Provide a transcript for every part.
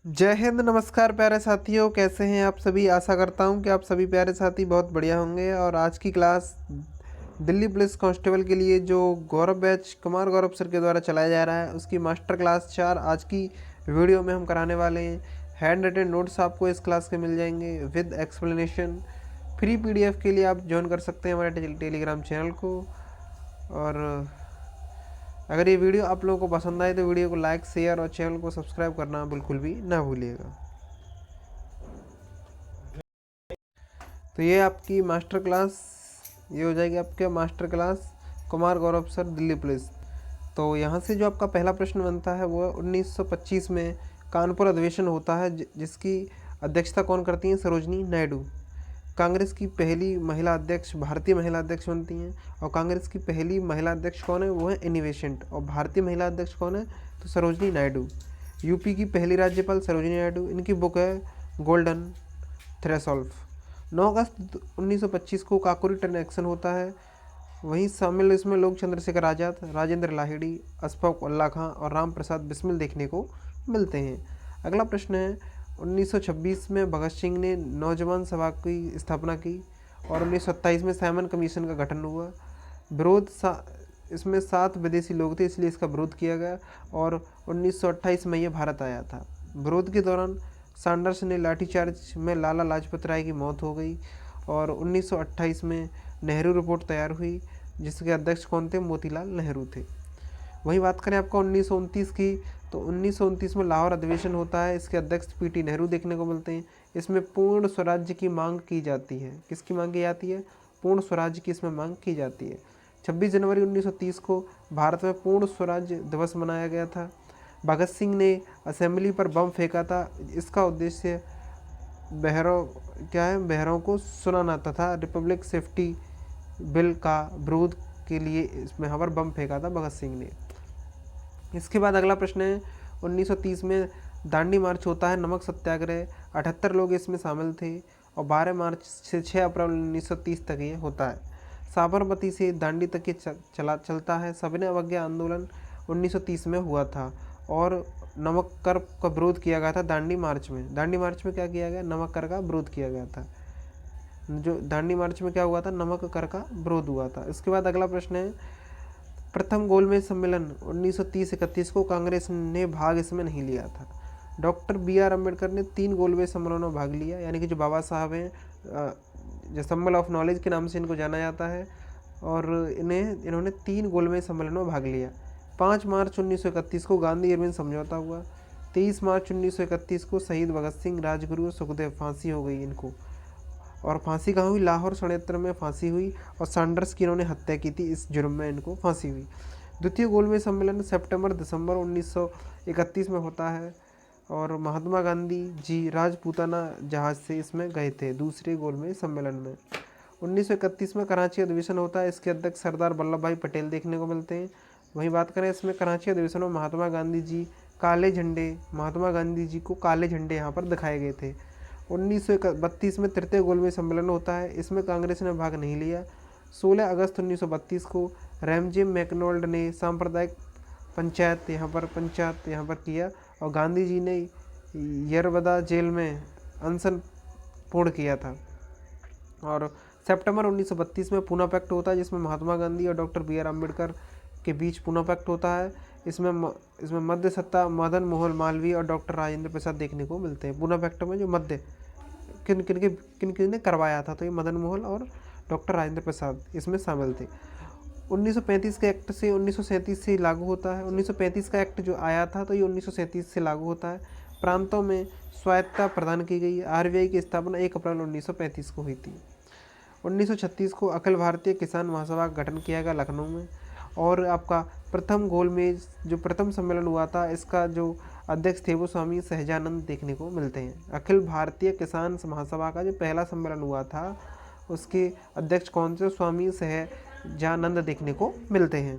जय हिंद। नमस्कार प्यारे साथियों, कैसे हैं आप सभी। आशा करता हूं कि आप सभी प्यारे साथी बहुत बढ़िया होंगे। और आज की क्लास दिल्ली पुलिस कांस्टेबल के लिए जो गौरव बैच कुमार गौरव सर के द्वारा चलाया जा रहा है उसकी मास्टर क्लास 4 आज की वीडियो में हम कराने वाले हैं। हैंड रिटन नोट्स आपको इस क्लास के मिल जाएंगे विद एक्सप्लेनेशन। फ्री पीडीएफ के लिए आप ज्वाइन कर सकते हैं हमारे टेलीग्राम चैनल को। और अगर ये वीडियो आप लोगों को पसंद आए तो वीडियो को लाइक, शेयर और चैनल को सब्सक्राइब करना बिल्कुल भी ना भूलिएगा। तो ये आपकी मास्टर क्लास, ये हो जाएगी आपके master class Kumar Gaurav sir Delhi police. तो यहाँ से जो आपका पहला प्रश्न बनता है वो 1925 में कानपुर अधिवेशन होता है जिसकी अध्यक्षता कौन करती हैं? सरोजनी नायडू। कांग्रेस की पहली महिला अध्यक्ष, भारतीय महिला अध्यक्ष बनती हैं। और कांग्रेस की पहली महिला अध्यक्ष कौन है? वो है एनी बेसेंट। और भारतीय महिला अध्यक्ष कौन है? तो सरोजनी नायडू। यूपी की पहली राज्यपाल सरोजनी नायडू। इनकी बुक है गोल्डन थ्रेशोल्ड। 9 अगस्त 1925 को काकोरी टर्न एक्शन होता है। वहीं शामिल इसमें लोग चंद्रशेखर आज़ाद, राजेंद्र लाहिड़ी, अशफाक उल्ला खां और राम प्रसाद बिस्मिल देखने को मिलते हैं। अगला प्रश्न है 1926 में भगत सिंह ने नौजवान सभा की स्थापना की। और 1927 में साइमन कमीशन का गठन हुआ। विरोध इसमें 7 विदेशी लोग थे इसलिए इसका विरोध किया गया। और 1928 में ये भारत आया था। विरोध के दौरान सैंडर्स ने लाठीचार्ज में लाला लाजपत राय की मौत हो गई। और 1928 में नेहरू रिपोर्ट तैयार हुई जिसके अध्यक्ष कौन थे? मोतीलाल नेहरू थे। वहीं बात करें आपका 1929 की, तो 1929 में लाहौर अधिवेशन होता है। इसके अध्यक्ष पीटी नेहरू देखने को मिलते हैं। इसमें पूर्ण स्वराज्य की मांग की जाती है। किसकी मांग की जाती है? पूर्ण स्वराज्य की इसमें मांग की जाती है। 26 जनवरी 1930 को भारत में पूर्ण स्वराज्य दिवस मनाया गया था। भगत सिंह ने असेंबली पर बम फेंका था। इसका उद्देश्य बहरों को सुनाना तथा रिपब्लिक सेफ्टी बिल का विरोध के लिए इसमें यहाँ पर बम फेंका था भगत सिंह ने। इसके बाद अगला प्रश्न है 1930 में दांडी मार्च होता है, नमक सत्याग्रह। 78 लोग इसमें शामिल थे। और 12 मार्च से 6 अप्रैल 1930 तक ये होता है। साबरमती से दांडी तक ये चलता है। सविनय अवज्ञा आंदोलन 1930 में हुआ था। और नमक कर का विरोध किया गया था दांडी मार्च में। दांडी मार्च में क्या किया गया? नमक कर का विरोध किया गया था। जो दांडी मार्च में क्या हुआ था? नमक कर का विरोध हुआ था। इसके बाद अगला प्रश्न है प्रथम गोलमेज सम्मेलन 1930-31 को कांग्रेस ने भाग इसमें नहीं लिया था। डॉक्टर BR अम्बेडकर ने 3 गोलमेज सम्मेलनों में भाग लिया, यानी कि जो बाबा साहब हैं, जो सिंबल ऑफ नॉलेज के नाम से इनको जाना जाता है। और इन्होंने 3 गोलमेज सम्मेलनों में भाग लिया। 5 मार्च 1931 को गांधी इरविन समझौता हुआ। 23 मार्च 1931 को शहीद भगत सिंह, राजगुरु और सुखदेव फांसी हो गई इनको। और फांसी कहाँ हुई? लाहौर षड्यंत्र में फांसी हुई। और सैंडर्स की इन्होंने हत्या की थी, इस जुर्म में इनको फांसी हुई। द्वितीय गोलमेज सम्मेलन सितंबर-दिसंबर 1931 में होता है। और महात्मा गांधी जी राजपूताना जहाज से इसमें गए थे दूसरे गोलमेज सम्मेलन में। 1931 में कराची अधिवेशन होता है। इसके अध्यक्ष सरदार वल्लभ भाई पटेल देखने को मिलते हैं। वहीं बात करें इसमें कराची अधिवेशन में महात्मा गांधी जी को काले झंडे यहाँ पर दिखाए गए थे। 1932 में तृतीय गोलमेज सम्मेलन होता है। इसमें कांग्रेस ने भाग नहीं लिया। 16 अगस्त 1932 को रैमजे मैकडोनाल्ड ने सांप्रदायिक पंचायत यहाँ पर किया। और गांधी जी ने यरवदा जेल में अनशन पूर्ण किया था। और सितंबर 1932 में पूना पैक्ट होता है जिसमें महात्मा गांधी और डॉक्टर BR अम्बेडकर के बीच पूना पैक्ट होता है। इसमें मध्य सत्ता मदन मोहन मालवीय और डॉक्टर राजेंद्र प्रसाद देखने को मिलते हैं। पूना पैक्ट में जो मध्य किन ने करवाया था, तो ये मदन मोहन और डॉक्टर राजेंद्र प्रसाद इसमें शामिल थे। 1935 के एक्ट से 1937 से लागू होता है। 1935 का एक्ट जो आया था तो ये 1937 से लागू होता है। प्रांतों में स्वायत्तता प्रदान की गई। RBI की स्थापना 1 अप्रैल 1935 को हुई थी। 1936 को अखिल भारतीय किसान महासभा का गठन किया गया लखनऊ में। और आपका प्रथम गोलमेज जो प्रथम सम्मेलन हुआ था, इसका जो अध्यक्ष थे वो स्वामी सहजानंद देखने को मिलते हैं। अखिल भारतीय किसान महासभा का जो पहला सम्मेलन हुआ था उसके अध्यक्ष कौन से? स्वामी सहजानंद देखने को मिलते हैं।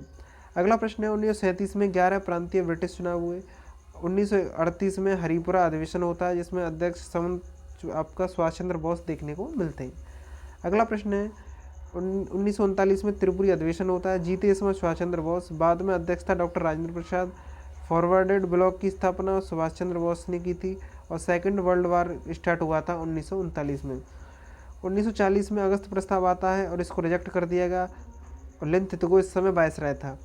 अगला प्रश्न है 1937 में 11 प्रांतीय ब्रिटिश चुनाव हुए। 1938 में हरिपुरा अधिवेशन होता है जिसमें अध्यक्ष आपका सुभाष चंद्र बोस देखने को मिलते हैं। अगला प्रश्न है 1939 में त्रिपुरी अधिवेशन होता है। जीते इसमें सुभाष चंद्र बोस। बाद में अध्यक्ष था doctor Rajendra Prasad. Forwarded block की स्थापना सुभाष चंद्र बोस ने की थी। और सेकंड वर्ल्ड वार स्टार्ट हुआ था 1939 में। 1940 में अगस्त प्रस्ताव आता है और इसको रिजेक्ट कर दिया गया और लिन थितगो इस समय वायसराय था।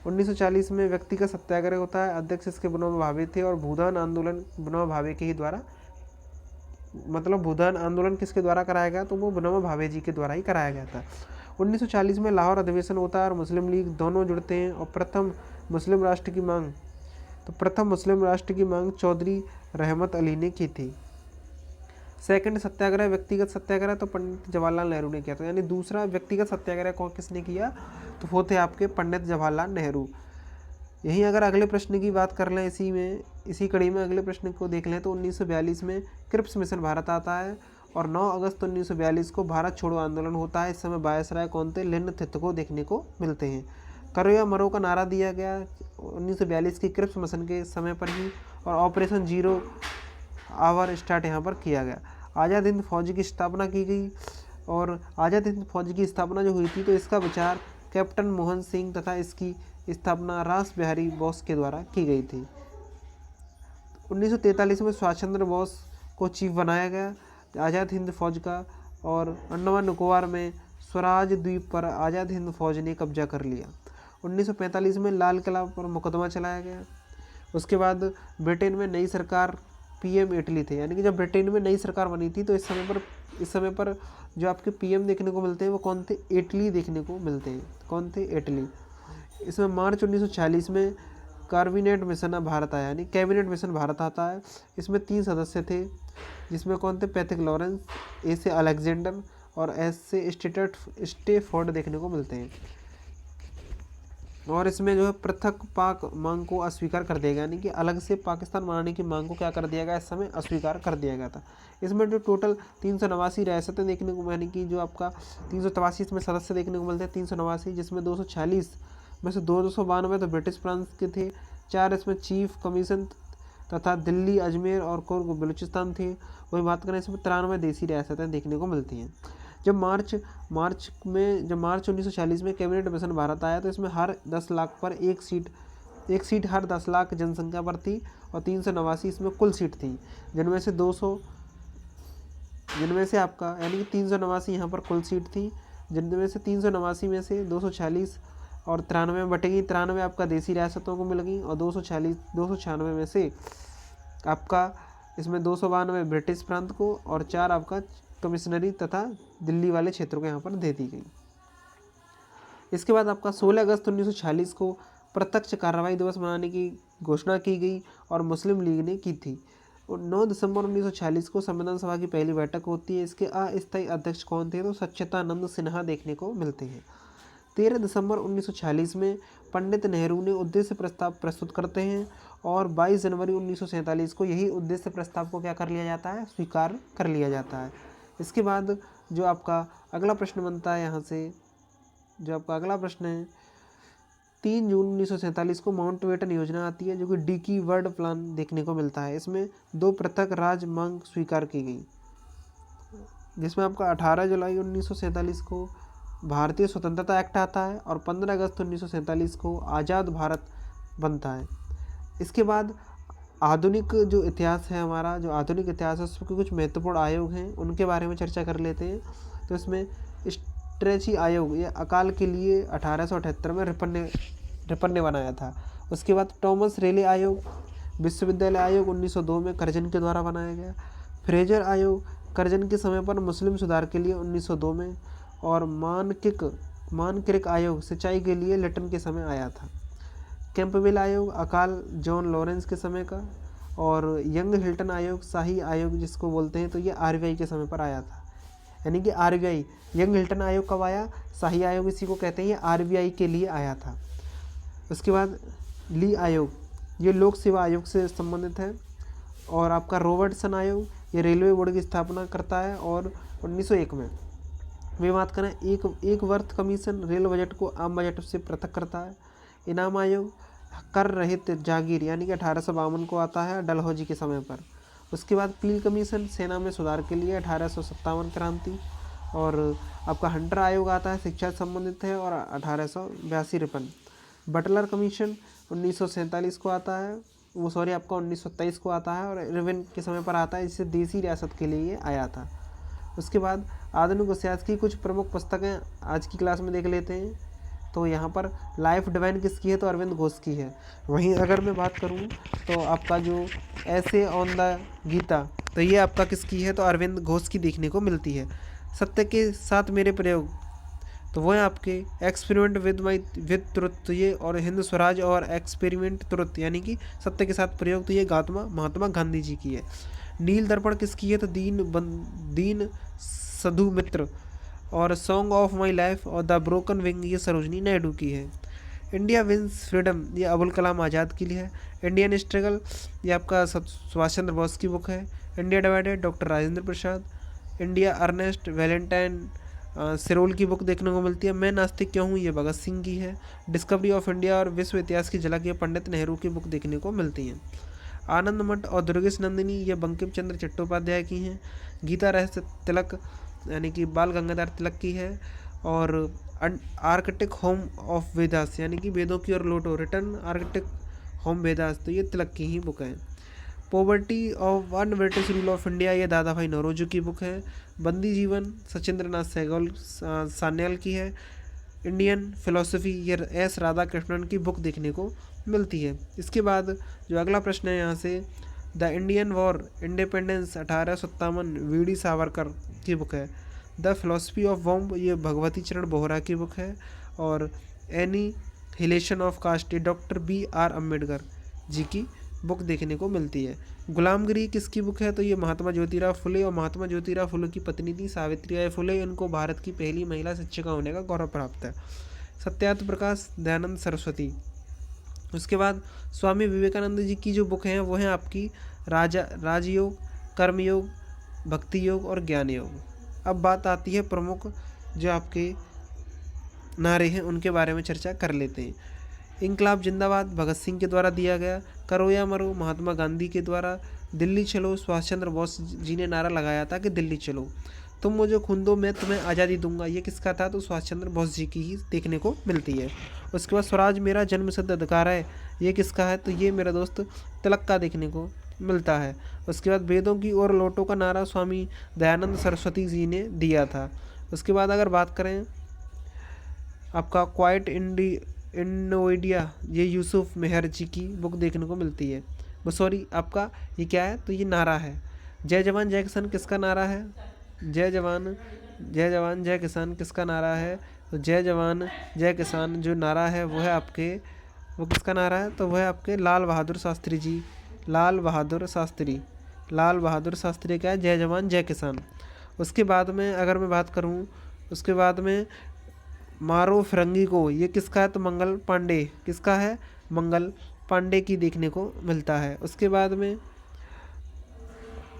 1940 में व्यक्तिगत सत्याग्रह होता है, अध्यक्ष इसके विनोबा भावे थे और भूदान आंदोलन विनोबा भावे के ही द्वारा, मतलब भूदान आंदोलन किसके द्वारा कराया गया, तो वो विनोबा भावे जी के द्वारा ही कराया गया था। 1940 में लाहौर अधिवेशन होता है और मुस्लिम लीग दोनों जुड़ते हैं और प्रथम मुस्लिम राष्ट्र की मांग चौधरी रहमत अली ने की थी। सेकंड सत्याग्रह व्यक्तिगत सत्याग्रह तो पंडित जवाहरलाल नेहरू ने किया था, यानी दूसरा व्यक्तिगत सत्याग्रह कौन किसने किया, तो वो थे आपके पंडित जवाहरलाल नेहरू। यहीं अगर अगले प्रश्न की बात कर लें, इसी कड़ी में अगले प्रश्न को देख लें तो 1942 में क्रिप्स मिशन भारत आता है और 9 अगस्त 1942 को भारत छोड़ो आंदोलन होता है। इस समय वायसराय कौन थे, लिन थितगो देखने को मिलते हैं। करो या मरो का नारा दिया गया 1942 की क्रिप्स मिशन के समय पर ही और ऑपरेशन जीरो आवर स्टार्ट यहाँ पर किया गया। आज़ाद हिंद फौज की स्थापना की गई और आज़ाद हिंद फौज की स्थापना जो हुई थी तो इसका विचार कैप्टन मोहन सिंह तथा इसकी स्थापना रास बिहारी बोस के द्वारा की गई थी। 1943 में सुभाष चंद्र बोस को चीफ बनाया गया आज़ाद हिंद फौज का और अंडमान निकोबार में स्वराज द्वीप पर आज़ाद हिंद फौज ने कब्जा कर लिया। 1945 में लाल किला पर मुकदमा चलाया गया। उसके बाद ब्रिटेन में नई सरकार पीएम इटली थे, यानी कि जब ब्रिटेन में नई सरकार बनी थी तो इस समय पर जो आपके पीएम देखने को मिलते हैं वो कौन थे, इटली देखने को मिलते हैं। कौन थे, इटली। इसमें मार्च 1946 में कैबिनेट मिशन भारत आया, यानी कैबिनेट मिशन भारत आता है। इसमें 3 सदस्य थे जिसमें कौन थे, पैथिक लॉरेंस, ए से अलेक्जेंडर और एस से स्टेफोर्ड देखने को मिलते हैं। और इसमें जो है पृथक पाक मांग को अस्वीकार कर दिया गया, यानी कि अलग से पाकिस्तान बनाने की मांग को क्या कर दिया गया, इस समय अस्वीकार कर दिया गया था। इसमें जो टोटल 389 रियासतें देखने को, यानी कि जो आपका 383 इसमें सदस्य देखने को मिलते हैं 389, जिसमें 246 में से 292 तो ब्रिटिश फ्रांस के थे, 4 इसमें चीफ कमीशन तथा दिल्ली, अजमेर और कुर्ग बलूचिस्तान थे। वही बात करें इसमें 93 देसी रियासतें देखने को मिलती हैं। जब मार्च 1946 में कैबिनेट मिशन भारत आया तो इसमें हर 10 लाख पर एक सीट हर 10 लाख जनसंख्या पर थी और 389 इसमें कुल सीट थी, जिनमें से आपका यानी कि 389 यहाँ पर कुल सीट थी, जिनमें से 389 में से 240 और 93 में बटेगी। 93 आपका देसी रियासतों को मिल गई और 296 में से आपका इसमें 292 ब्रिटिश प्रांत को और 4 आपका कमिश्नरी तथा दिल्ली वाले क्षेत्रों को यहाँ पर दे दी गई। इसके बाद आपका 16 अगस्त 1946 को प्रत्यक्ष कार्रवाई दिवस मनाने की घोषणा की गई और मुस्लिम लीग ने की थी। और 9 दिसंबर 1946 को संविधान सभा की पहली बैठक होती है। इसके अस्थायी अध्यक्ष कौन थे, तो सच्चिदानंद सिन्हा देखने को मिलते हैं। 13 दिसंबर 1946 में पंडित नेहरू ने उद्देश्य प्रस्ताव प्रस्तुत करते हैं और 22 जनवरी 1947 को यही उद्देश्य प्रस्ताव को क्या कर लिया जाता है, स्वीकार कर लिया जाता है। इसके बाद जो आपका अगला प्रश्न बनता है, यहाँ से जो आपका अगला प्रश्न है, 3 जून 1947 को माउंटबेटन योजना आती है जो कि डिकी वर्ड प्लान देखने को मिलता है। इसमें 2 पृथक राज्य मांग स्वीकार की गई, जिसमें आपका 18 जुलाई 1947 को भारतीय स्वतंत्रता एक्ट आता है और 15 अगस्त 1947 को आज़ाद भारत बनता है। इसके बाद आधुनिक जो इतिहास है हमारा, जो आधुनिक इतिहास है उसके कुछ महत्वपूर्ण आयोग हैं, उनके बारे में चर्चा कर लेते हैं। तो इसमें स्ट्रेची आयोग, ये अकाल के लिए 1878 में रिपन ने बनाया था। उसके बाद टॉमस रेले आयोग, विश्वविद्यालय आयोग 1902 में कर्जन के द्वारा बनाया गया। फ्रेजर आयोग कर्जन के समय पर मुस्लिम सुधार के लिए 1902 में, और मानक्रिक आयोग सिंचाई के लिए लिटन के समय आया था। कैंपबेल आयोग अकाल जॉन लॉरेंस के समय का, और यंग हिल्टन आयोग शाही आयोग जिसको बोलते हैं, तो ये आरबीआई के समय पर आया था। यानी कि आरबीआई, यंग हिल्टन आयोग कब आया, शाही आयोग इसी को कहते हैं, ये आरबीआई के लिए आया था। उसके बाद ली आयोग, ये लोक सेवा आयोग से संबंधित है। और आपका रॉबर्टसन आयोग, ये रेलवे बोर्ड की स्थापना करता है और 1901 में। वे बात करें एक वर्थ कमीशन रेल बजट को आम बजट से पृथक करता है। इनाम आयोग कर रहित जागीर, यानी कि 1852 को आता है डलहौजी के समय पर। उसके बाद पील कमीशन सेना में सुधार के लिए 1857 क्रांति। और आपका हंटर आयोग आता है, शिक्षा से संबंधित है, और 1882 रिपन। बटलर कमीशन 1947 को आता है। वो सॉरी आपका 1927 को आता है और इरविन के समय पर आता है, जिससे देसी रियासत के लिए ये आया था। उसके बाद आधुनिक इतिहास की कुछ प्रमुख पुस्तकें आज की क्लास में देख लेते हैं। तो यहाँ पर लाइफ डिवाइन किसकी है, तो अरविंद घोष की है। वहीं अगर मैं बात करूँ तो आपका जो ऐसे ऑन द गीता, तो ये आपका किसकी है, तो अरविंद घोष की देखने को मिलती है। सत्य के साथ मेरे प्रयोग, तो वो है आपके एक्सपेरिमेंट विद ट्रुथ, तो ये, और हिंद स्वराज और एक्सपेरिमेंट ट्रुथ यानी कि सत्य के साथ प्रयोग, तो ये महात्मा गांधी जी की है। नील दर्पण किसकी है, तो दीन सधु मित्र, और सॉन्ग ऑफ माई लाइफ और द ब्रोकन विंग ये सरोजनी नायडू की है। इंडिया विंस फ्रीडम ये अबुल कलाम आज़ाद के लिए है। इंडियन स्ट्रगल ये आपका सुभाष चंद्र बोस की बुक है। India divided doctor Rajendra Prasad. India Ernest Valentine सिरोल की बुक देखने को मिलती है। मैं नास्तिक क्यों हूँ ये भगत सिंह की है। डिस्कवरी ऑफ इंडिया और विश्व इतिहास की झलक ये पंडित नेहरू की बुक देखने को मिलती हैं। आनंद मठ और दुर्गेश नंदिनी ये बंकिम चंद्र चट्टोपाध्याय की हैं। गीता रहस्य तिलक यानी कि बाल गंगाधर तिलक की है। और आर्किटेक्ट होम ऑफ वेदास यानी कि वेदों की ओर लौटो रिटर्न आर्किटेक्ट होम वेदास, तो ये तिलक की ही बुक है। Poverty of one British rule of India ये दादा भाई नौरोजी की बुक है। बंदी जीवन सचिंद्र नाथ सहगल सान्याल की है। इंडियन फिलोसफी ये एस राधा कृष्णन की बुक देखने को मिलती है। इसके बाद जो अगला प्रश्न है यहाँ से, the Indian war independence 1857 VD. Savarkar की बुक है। द फिलोसफी ऑफ बॉम्ब ये भगवती चरण बोहरा की बुक है। और एनी हिलेशन ऑफ कास्ट ये डॉक्टर B.R. अम्बेडकर जी की बुक देखने को मिलती है। गुलामगिरी किसकी बुक है, तो ये महात्मा ज्योतिराव फुले, और महात्मा ज्योतिराव फुले की पत्नी थी सावित्रीबाई फुले। इनको भारत की पहली महिला शिक्षिका होने का गौरव प्राप्त है। सत्यार्थ प्रकाश दयानंद सरस्वती। उसके बाद स्वामी विवेकानंद जी की जो बुक हैं वो हैं आपकी राजयोग, कर्मयोग, भक्ति योग और ज्ञान योग। अब बात आती है प्रमुख जो आपके नारे हैं उनके बारे में चर्चा कर लेते हैं। इंकलाब जिंदाबाद भगत सिंह के द्वारा दिया गया। करो या मरो महात्मा गांधी के द्वारा। दिल्ली चलो सुभाष चंद्र बोस जी ने नारा लगाया था कि दिल्ली चलो। तुम मुझे खून दो मैं तुम्हें आज़ादी दूंगा ये किसका था, तो सुभाष चंद्र बोस जी की ही देखने को मिलती है। उसके बाद स्वराज मेरा जन्मसिद्ध अधिकार है ये किसका है, तो ये मेरा दोस्त तिलक का देखने को मिलता है। उसके बाद वेदों की ओर लौटो का नारा स्वामी दयानंद सरस्वती जी ने दिया था। उसके बाद अगर बात करें आपका क्वाइट इंडिया ये यूसुफ मेहर जी की बुक देखने को मिलती है। वो सॉरी आपका ये क्या है, तो ये नारा है। जय जवान जय किसान किसका नारा है, जय जवान जय किसान किसका नारा है, तो जय जवान जय किसान जो नारा है वो है आपके, वो किसका नारा है, तो वह है आपके लाल बहादुर शास्त्री जी। लाल बहादुर शास्त्री का है जय जवान जय किसान। उसके बाद में अगर मैं बात करूं, उसके बाद में मारो फिरंगी को ये किसका है, तो मंगल पांडे किसका है, मंगल पांडे की देखने को मिलता है। उसके बाद में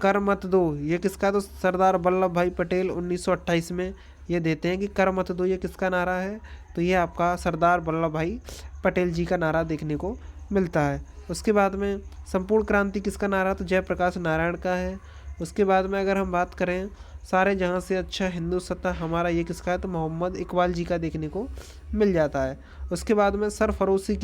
कर मत दो ये किसका, तो सरदार वल्लभ भाई पटेल 1928 में ये देते हैं कि कर मत दो ये किसका नारा है, तो ये आपका सरदार वल्लभ भाई पटेल जी का नारा देखने को मिलता है। उसके बाद में संपूर्ण क्रांति किसका नारा, तो जयप्रकाश नारायण का है। उसके बाद में अगर हम बात करें सारे जहां से अच्छा हिंदू सत्ता हमारा ये किसका है, तो मोहम्मद इकबाल जी का देखने को मिल जाता है। उसके बाद में सरफरोशी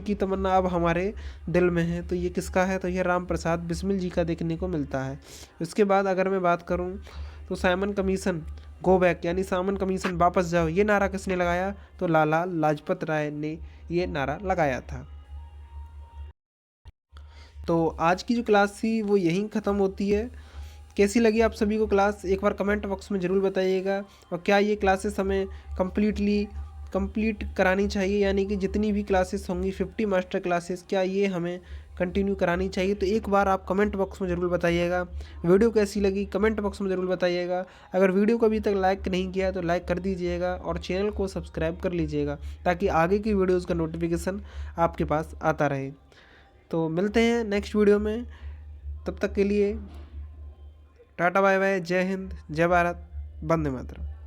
की तमन्ना अब हमारे दिल में है, तो ये किसका है, तो ये राम प्रसाद बिस्मिल जी का देखने को मिलता है। उसके बाद अगर मैं बात करूं तो साइमन कमीशन गो बैक यानी साइमन कमीशन वापस जाओ ये नारा किसने लगाया, तो लाला लाजपत राय ने ये नारा लगाया था। तो आज की जो क्लास थी वो यहीं ख़त्म होती है। कैसी लगी आप सभी को क्लास एक बार कमेंट बॉक्स में ज़रूर बताइएगा। और क्या ये क्लासेस हमें कंप्लीट करानी चाहिए, यानी कि जितनी भी क्लासेस होंगी 50 मास्टर क्लासेस क्या ये हमें कंटिन्यू करानी चाहिए, तो एक बार आप कमेंट बॉक्स में ज़रूर बताइएगा। वीडियो कैसी लगी कमेंट बॉक्स में ज़रूर बताइएगा। अगर वीडियो को अभी तक लाइक नहीं किया तो लाइक कर दीजिएगा और चैनल को सब्सक्राइब कर लीजिएगा ताकि आगे की वीडियोज़ का नोटिफिकेशन आपके पास आता रहे। तो मिलते हैं नेक्स्ट वीडियो में, तब तक के लिए टाटा बाय बाय, जय हिंद, जय भारत, वंदे मातरम।